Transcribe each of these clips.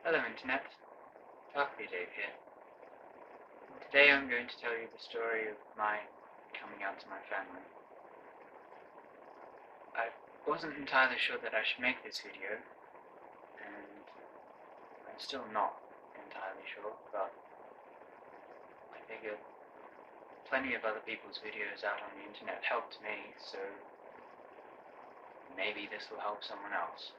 Hello Internet, Darkly Dave here. Today I'm going to tell you the story of my coming out to my family. I wasn't entirely sure that I should make this video, and I'm still not entirely sure, but I figured plenty of other people's videos out on the internet helped me, so maybe this will help someone else.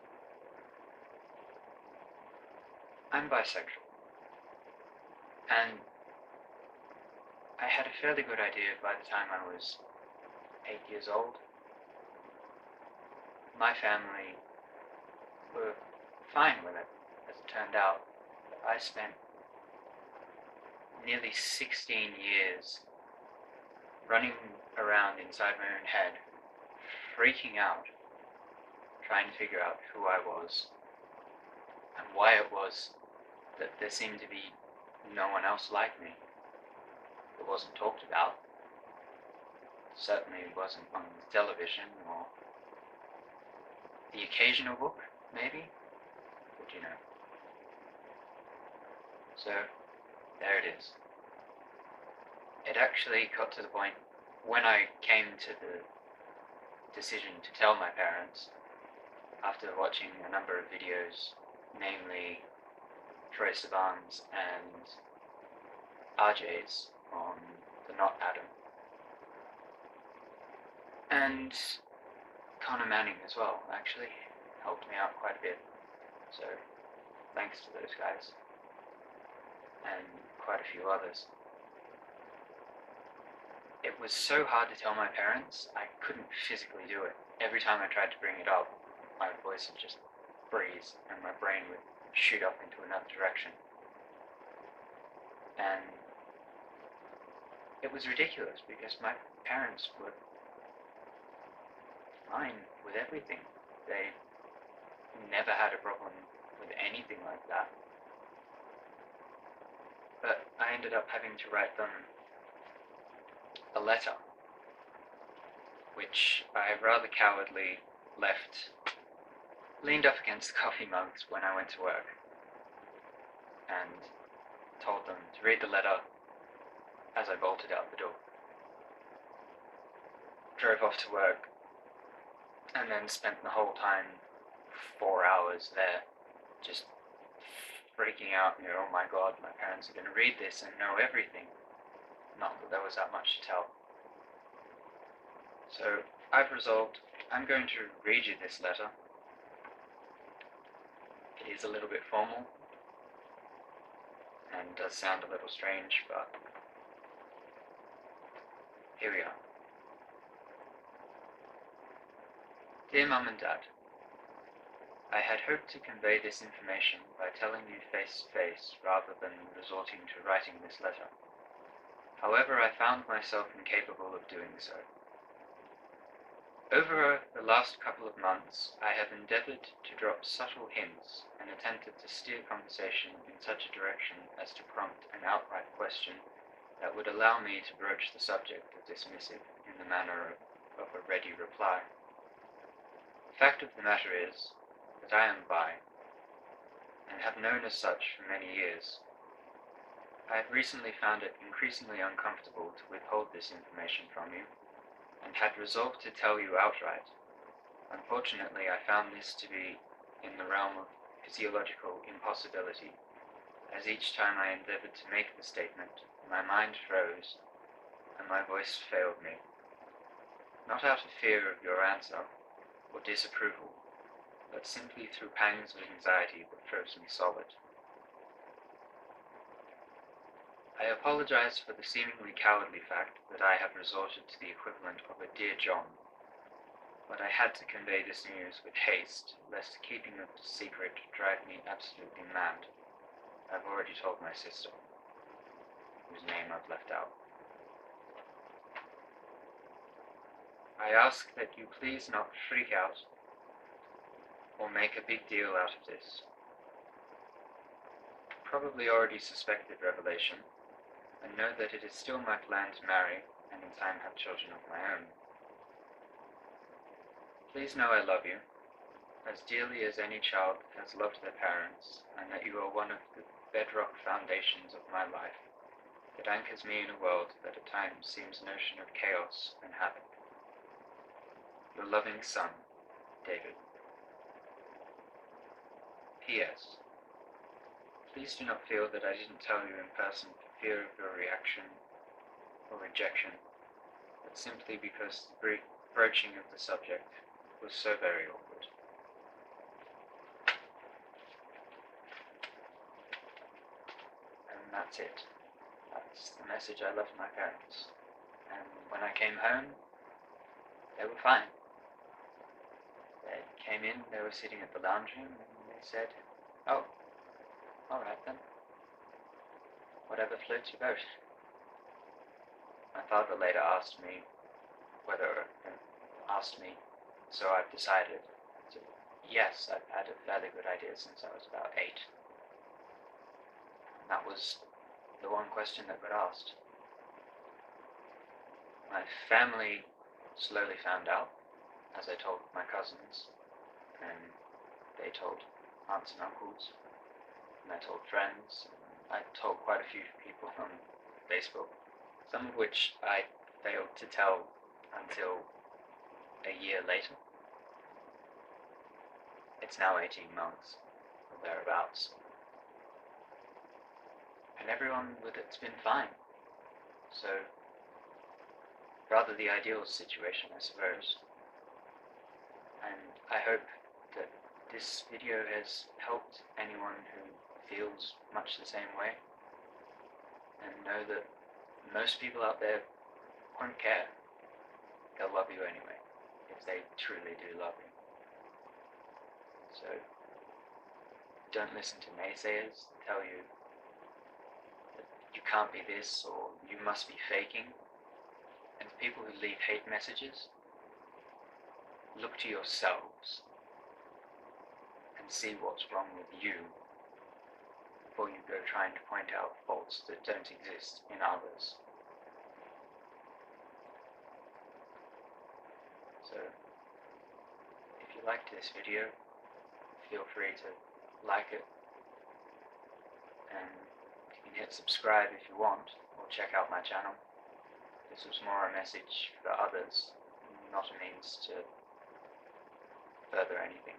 I'm bisexual, and I had a fairly good idea by the time I was 8 years old. My family were fine with it, as it turned out. I spent nearly 16 years running around inside my own head, freaking out, trying to figure out who I was and why it was that there seemed to be no one else like me. It wasn't talked about. Certainly it wasn't on television or the occasional book, maybe, but you know. So, there it is. It actually got to the point when I came to the decision to tell my parents, after watching a number of videos, namely Troye Sivan's and RJ's on the Not Adam, and Connor Manning as well, actually, helped me out quite a bit, so thanks to those guys, and quite a few others. It was so hard to tell my parents, I couldn't physically do it. Every time I tried to bring it up, my voice would just freeze and my brain would shoot up into another direction. And it was ridiculous because my parents were fine with everything. They never had a problem with anything like that. But I ended up having to write them a letter, which I rather cowardly leaned up against the coffee mugs when I went to work, and told them to read the letter as I bolted out the door. Drove off to work, and then spent the whole time, 4 hours there, just freaking out, oh my god, my parents are going to read this and know everything. Not that there was that much to tell. So, I've resolved, I'm going to read you this letter. It is a little bit formal, and does sound a little strange, but here we are. Dear Mum and Dad, I had hoped to convey this information by telling you face to face rather than resorting to writing this letter. However, I found myself incapable of doing so. Over the last couple of months, I have endeavored to drop subtle hints and attempted to steer conversation in such a direction as to prompt an outright question that would allow me to broach the subject of this missive in the manner of a ready reply. The fact of the matter is that I am bi, and have known as such for many years. I have recently found it increasingly uncomfortable to withhold this information from you, and had resolved to tell you outright. Unfortunately, I found this to be in the realm of physiological impossibility, as each time I endeavored to make the statement, my mind froze, and my voice failed me. Not out of fear of your answer, or disapproval, but simply through pangs of anxiety that froze me solid. I apologize for the seemingly cowardly fact that I have resorted to the equivalent of a Dear John, but I had to convey this news with haste, lest keeping it secret drive me absolutely mad. I've already told my sister, whose name I've left out. I ask that you please not freak out or make a big deal out of this. Probably already suspected revelation, and know that it is still my plan to marry and in time have children of my own. Please know I love you, as dearly as any child has loved their parents, and that you are one of the bedrock foundations of my life, that anchors me in a world that at times seems an ocean of chaos and havoc. Your loving son, David. P.S. Please do not feel that I didn't tell you in person for fear of your reaction or rejection, but simply because the broaching of the subject was so very awkward. And that's it. That's the message I left my parents. And when I came home, they were fine. They came in, they were sitting at the lounge room, and they said, "Oh, all right then. Whatever floats your boat." My father later asked me, so I've decided. So, yes, I've had a fairly good idea since I was about 8. And that was the one question that got asked. My family slowly found out, as I told my cousins, and they told aunts and uncles, and I told friends. I told quite a few people on Facebook, some of which I failed to tell until a year later. It's now 18 months, or thereabouts. And everyone with it's been fine. So, rather the ideal situation, I suppose. And I hope that this video has helped anyone who feels much the same way, and know that most people out there won't care. They'll love you anyway, if they truly do love you. So, don't listen to naysayers tell you that you can't be this, or you must be faking. And people who leave hate messages, look to yourselves and see what's wrong with you before you go trying to point out faults that don't exist in others. So, if you liked this video, feel free to like it, and you can hit subscribe if you want, or check out my channel. This was more a message for others, not a means to further anything.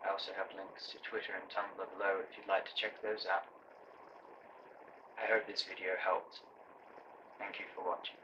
I also have links to Twitter and Tumblr below if you'd like to check those out. I hope this video helped. Thank you for watching.